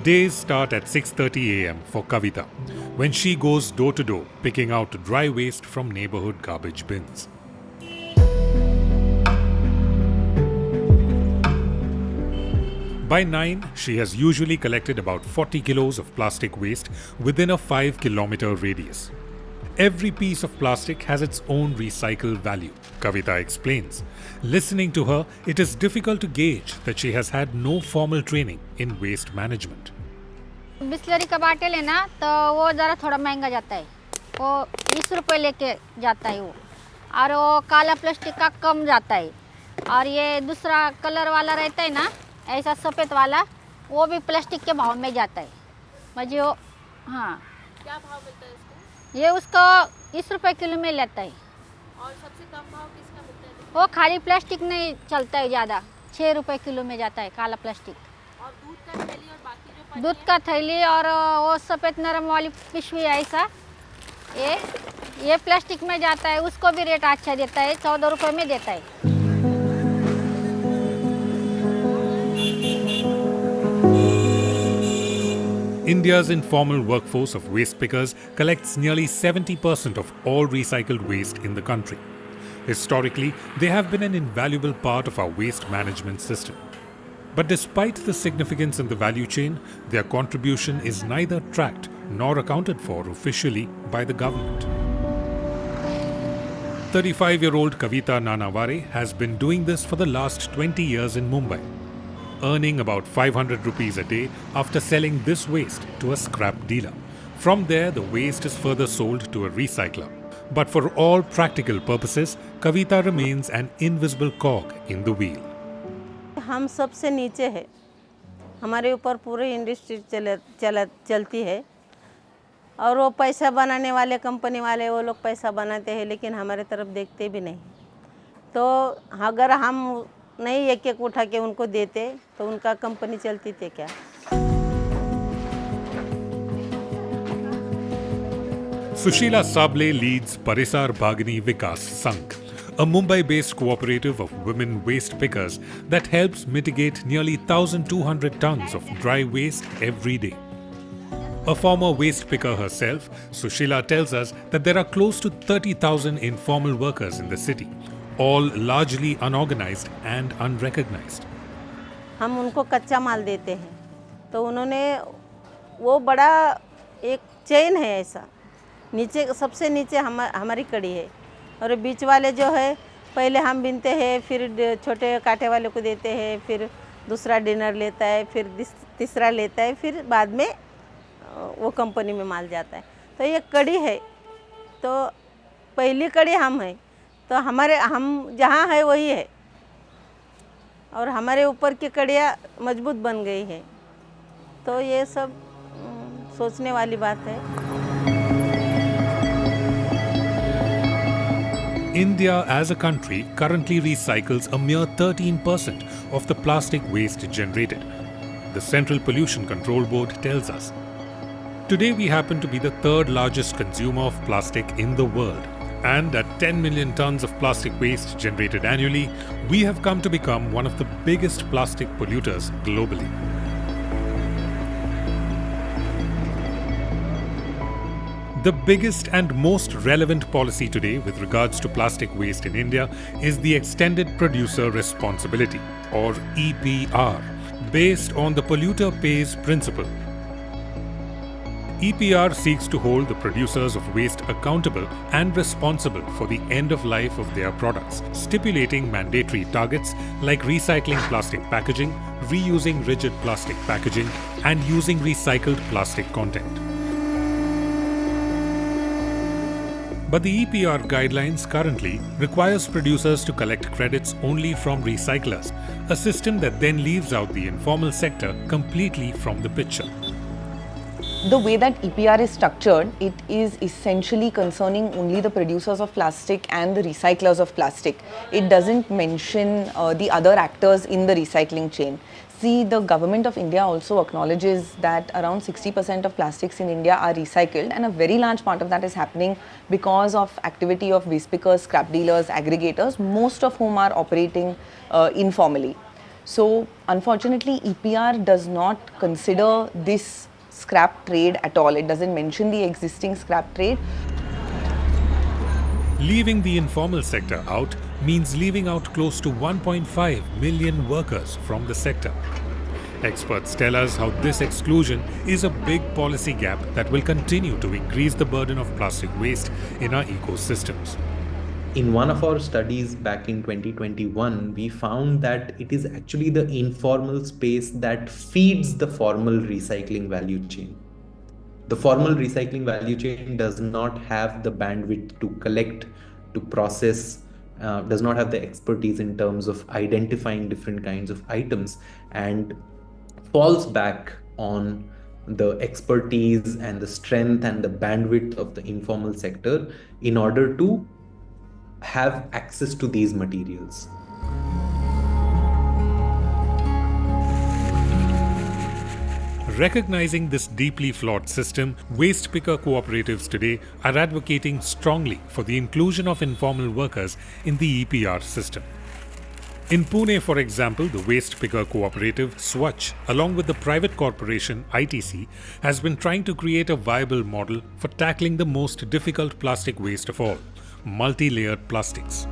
Days start at 6:30 a.m. for Kavita, when she goes door to door picking out dry waste from neighborhood garbage bins. By 9, she has usually collected about 40 kilos of plastic waste within a 5-kilometer radius. Every piece of plastic has its own recycle value, Kavita explains. Listening to her, it is difficult to gauge that she has had no formal training in waste management. Bisleri का bottle है ना, तो वो ज़रा थोड़ा महंगा जाता है, वो 20 रुपये लेके जाता है वो, और वो काला प्लास्टिक का कम जाता है, और ये दूसरा कलर वाला रहता है ना, ऐसा सफ़ेद वाला, वो भी प्लास्टिक के भाव में जाता है। मुझे वो हाँ, क्या भाव मिलता है इसको? ये उसको 20 रुपये किलो में लेता है। और सबसे कम भाव किसका मिलता है? वो खाली प्लास्टिक नहीं चलता है ज़्यादा, 6 रुपये किलो में जाता है काला प्लास्टिक। और दूध का थैली और बाकी जो दूध का थैली और वो सफ़ेद नरम वाली पिशवी ऐसा, ये प्लास्टिक में जाता है, उसको भी रेट अच्छा देता है, 14 रुपये में देता है। India's informal workforce of waste pickers collects nearly 70% of all recycled waste in the country. Historically, they have been an invaluable part of our waste management system. But despite the significance in the value chain, their contribution is neither tracked nor accounted for officially by the government. 35-year-old Kavita Nanavare has been doing this for the last 20 years in Mumbai, earning about 500 rupees a day after selling this waste to a scrap dealer. From there, the waste is further sold to a recycler. But for all practical purposes, Kavita remains an invisible cog in the wheel. हम सबसे नीचे है, हमारे ऊपर पूरी industry चलती है, और वो पैसा बनाने वाले कंपनी वाले वो लोग पैसा बनाते हैं, लेकिन हमारे तरफ देखते भी नहीं। तो अगर हम नहीं एक एक उठा के उनको देते तो उनका कंपनी चलती थी क्या? Sushila Sable leads Parisar Bhagini Vikas Sangh, a Mumbai-based cooperative of women waste pickers that helps mitigate nearly 1,200 tons of dry waste every day. A former waste picker herself, Sushila tells us that there are close to 30,000 informal workers in the city, all largely unorganized and unrecognized. हम उनको कच्चा माल देते हैं, तो उन्होंने वो बड़ा एक चेन है ऐसा, नीचे सबसे नीचे हमारी कड़ी है, और बीच वाले जो है पहले हम बीनते हैं, फिर छोटे कांटे वाले को देते हैं, फिर दूसरा डिनर लेता है, फिर तीसरा लेता है, फिर बाद में वो कंपनी में माल जाता है। तो ये कड़ी है, तो पहली कड़ी हम हैं, तो हम जहाँ है वही है, और हमारे ऊपर की कड़ियाँ मजबूत बन गई हैं, तो ये सब सोचने वाली बात है। India as a country currently recycles a mere 13% of the plastic waste generated. The Central Pollution Control Board tells us. Today we happen to be the third largest consumer of plastic in the world. And at 10 million tons of plastic waste generated annually, we have come to become one of the biggest plastic polluters globally. The biggest and most relevant policy today with regards to plastic waste in India is the Extended Producer Responsibility, or EPR, based on the polluter pays principle. EPR seeks to hold the producers of waste accountable and responsible for the end of life of their products, stipulating mandatory targets like recycling plastic packaging, reusing rigid plastic packaging, and using recycled plastic content. But the EPR guidelines currently requires producers to collect credits only from recyclers, a system that then leaves out the informal sector completely from the picture. The way that EPR is structured, it is essentially concerning only the producers of plastic and the recyclers of plastic. It doesn't mention the other actors in the recycling chain. See, the government of India also acknowledges that around 60% of plastics in India are recycled, and a very large part of that is happening because of activity of waste pickers, scrap dealers, aggregators, most of whom are operating informally. So, unfortunately, EPR does not consider this scrap trade at all. It doesn't mention the existing scrap trade. Leaving the informal sector out means leaving out close to 1.5 million workers from the sector. Experts tell us how this exclusion is a big policy gap that will continue to increase the burden of plastic waste in our ecosystems. In one of our studies back in 2021, we found that it is actually the informal space that feeds the formal recycling value chain. The formal recycling value chain does not have the bandwidth to collect, to process, does not have the expertise in terms of identifying different kinds of items, and falls back on the expertise and the strength and the bandwidth of the informal sector in order to have access to these materials. Recognizing this deeply flawed system, waste picker cooperatives today are advocating strongly for the inclusion of informal workers in the EPR system. In Pune, for example, the waste picker cooperative Swachh, along with the private corporation ITC, has been trying to create a viable model for tackling the most difficult plastic waste of all, multi-layered plastics.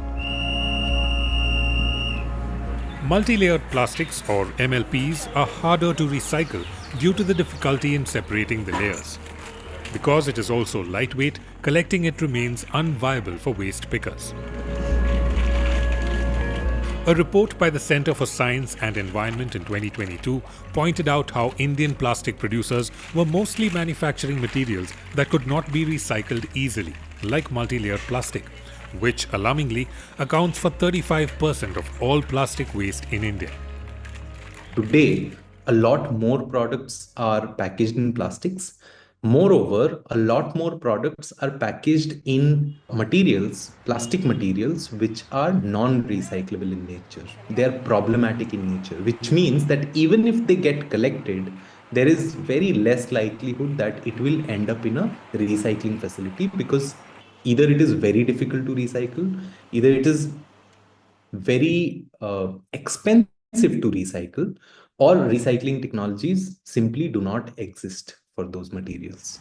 Multi-layered plastics, or MLPs, are harder to recycle due to the difficulty in separating the layers. Because it is also lightweight, collecting it remains unviable for waste pickers. A report by the Centre for Science and Environment in 2022 pointed out how Indian plastic producers were mostly manufacturing materials that could not be recycled easily, like multi-layered plastic, which alarmingly accounts for 35% of all plastic waste in India. Today, a lot more products are packaged in plastics. Moreover, a lot more products are packaged in materials, plastic materials, which are non-recyclable in nature. They are problematic in nature, which means that even if they get collected, there is very less likelihood that it will end up in a recycling facility, because either it is very difficult to recycle, either it is very expensive to recycle, or recycling technologies simply do not exist for those materials.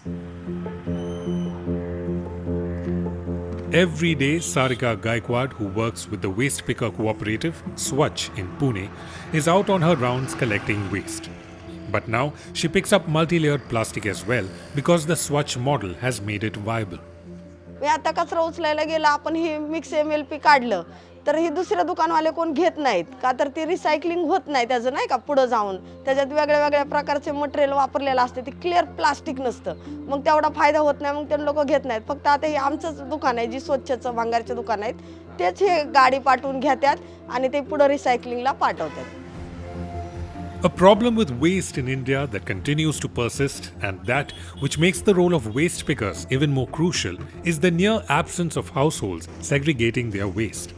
Every day, Sarika Gaikwad, who works with the waste picker cooperative Swachh in Pune, is out on her rounds collecting waste. But now she picks up multi-layered plastic as well because the Swachh model has made it viable. मी आता कचरा उचलायला गेला, आपण हे mix MLP काढलं तर ही दुसऱ्या दुकानवाले कोण घेत नाहीत का, तर ती रिसायकलिंग होत नाही त्याचं, नाही का, पुढे जाऊन त्याच्यात वेगळ्या वेगळ्या प्रकारचे मटेरियल वापरलेलं असते, ते क्लिअर प्लास्टिक नसतं, मग तेवढा फायदा होत नाही, मग ते लोक घेत नाहीत. फक्त आता हे आमचंच दुकान आहे, जी स्वच्छचं भंगारचे दुकान आहेत, तेच हे गाडी पाठवून घेतात आणि ते पुढे रिसायकलिंगला पाठवतात. A problem with waste in India that continues to persist, and that which makes the role of waste pickers even more crucial, is the near absence of households segregating their waste.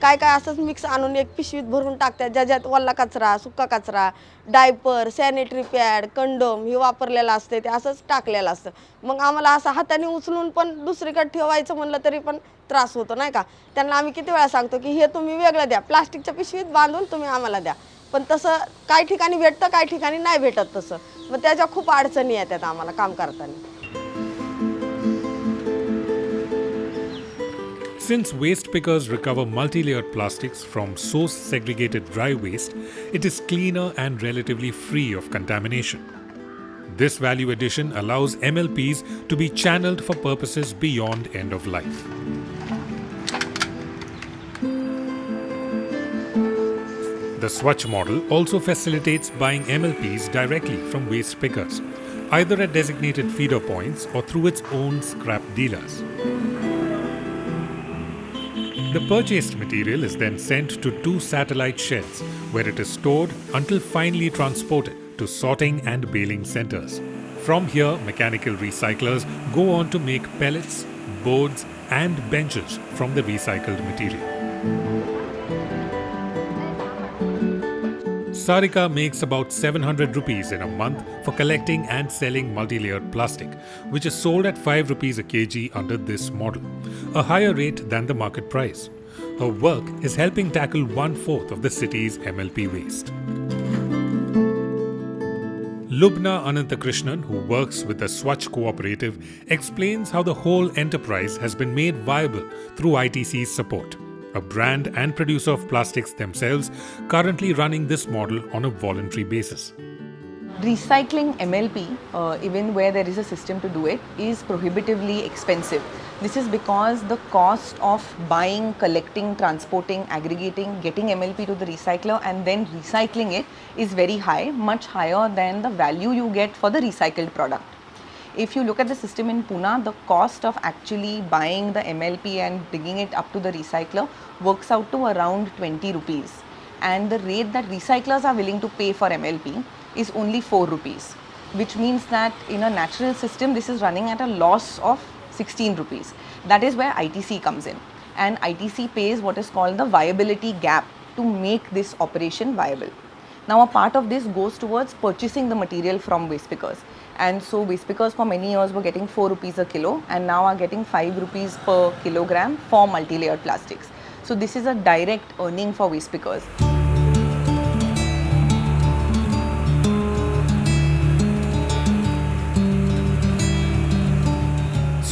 काय काय असंच mix आणून एक पिशवीत भरून टाकतात, ज्याच्यात ओला कचरा, सुका कचरा, डायपर, सॅनिटरी पॅड, कंडोम हे वापरलेलं असते, ते असंच टाकलेलं असतं. मग आम्हाला असं हाताने उचलून पण दुसरीकडे ठेवायचं म्हणलं तरी पण त्रास होतो, नाही का. त्यांना आम्ही किती वेळा सांगतो की हे तुम्ही वेगळं द्या, प्लास्टिकच्या पिशवीत बांधून तुम्ही आम्हाला द्या, पण तसं काही ठिकाणी भेटतं, काही ठिकाणी नाही भेटत तसं. मग त्याच्या खूप अडचणी येतात आम्हाला काम करताना. Since waste pickers recover multi-layered plastics from source-segregated dry waste, it is cleaner and relatively free of contamination. This value addition allows MLPs to be channeled for purposes beyond end of life. The Swachh model also facilitates buying MLPs directly from waste pickers, either at designated feeder points or through its own scrap dealers. The purchased material is then sent to 2 satellite sheds where it is stored until finally transported to sorting and baling centers. From here, mechanical recyclers go on to make pellets, boards and benches from the recycled material. Sarika makes about 700 rupees in a month for collecting and selling multi-layered plastic, which is sold at 5 rupees a kg under this model, a higher rate than the market price. Her work is helping tackle 1/4 of the city's MLP waste. Lubna Ananthakrishnan, who works with the Swachh Cooperative, explains how the whole enterprise has been made viable through ITC's support, a brand and producer of plastics themselves, currently running this model on a voluntary basis. Recycling MLP, even where there is a system to do it, is prohibitively expensive. This is because the cost of buying, collecting, transporting, aggregating, getting MLP to the recycler and then recycling it is very high, much higher than the value you get for the recycled product. If you look at the system in Pune, the cost of actually buying the MLP and bringing it up to the recycler works out to around 20 rupees. And the rate that recyclers are willing to pay for MLP is only 4 rupees, which means that in a natural system, this is running at a loss of 16 rupees. That is where ITC comes in. And ITC pays what is called the viability gap to make this operation viable. Now, a part of this goes towards purchasing the material from waste pickers. And so waste pickers for many years were getting 4 rupees a kilo and now are getting 5 rupees per kilogram for multi-layered plastics. So this is a direct earning for waste pickers.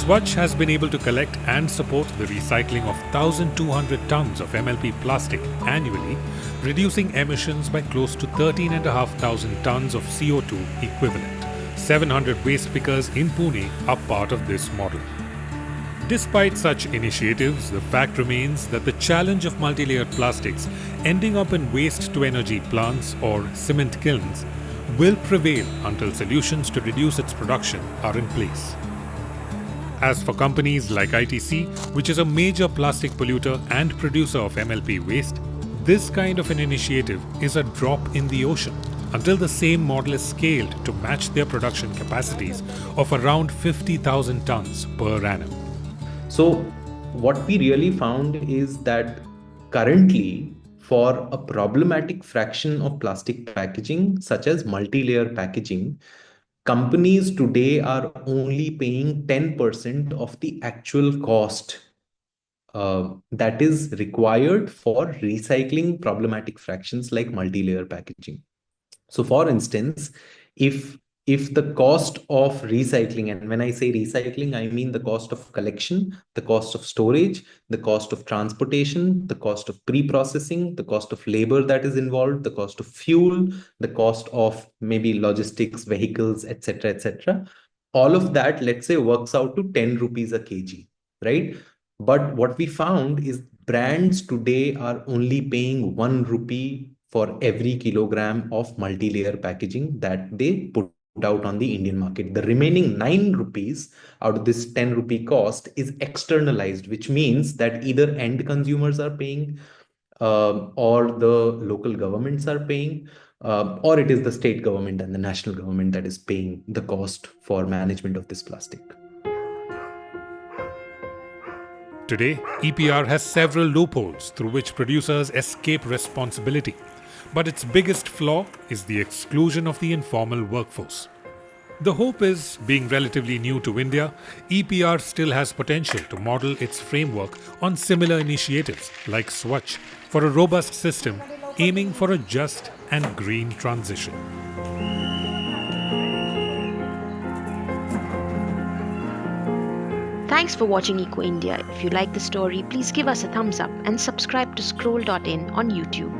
Swachh has been able to collect and support the recycling of 1,200 tons of MLP plastic annually, reducing emissions by close to 13,500 tons of CO2 equivalent. 700 waste pickers in Pune are part of this model. Despite such initiatives, the fact remains that the challenge of multi-layered plastics ending up in waste-to-energy plants or cement kilns will prevail until solutions to reduce its production are in place. As for companies like ITC, which is a major plastic polluter and producer of MLP waste, this kind of an initiative is a drop in the ocean until the same model is scaled to match their production capacities of around 50,000 tons per annum. So what we really found is that currently, for a problematic fraction of plastic packaging, such as multi-layer packaging, companies today are only paying 10% of the actual cost that is required for recycling problematic fractions like multi-layer packaging. So for instance, if the cost of recycling, and when I say recycling, I mean the cost of collection, the cost of storage, the cost of transportation, the cost of pre-processing, the cost of labor that is involved, the cost of fuel, the cost of maybe logistics, vehicles, etc. All of that, let's say, works out to 10 rupees a kg, right? But what we found is brands today are only paying 1 rupee for every kilogram of multi-layer packaging that they put out on the Indian market. The remaining 9 rupees out of this 10 rupee cost is externalized, which means that either end consumers are paying or the local governments are paying, or it is the state government and the national government that is paying the cost for management of this plastic. Today, EPR has several loopholes through which producers escape responsibility. But its biggest flaw is the exclusion of the informal workforce. The hope is, being relatively new to India, EPR still has potential to model its framework on similar initiatives like Swachh for a robust system aiming for a just and green transition. Thanks for watching Eco India. If you like the story, please give us a thumbs up and subscribe to Scroll.in on YouTube.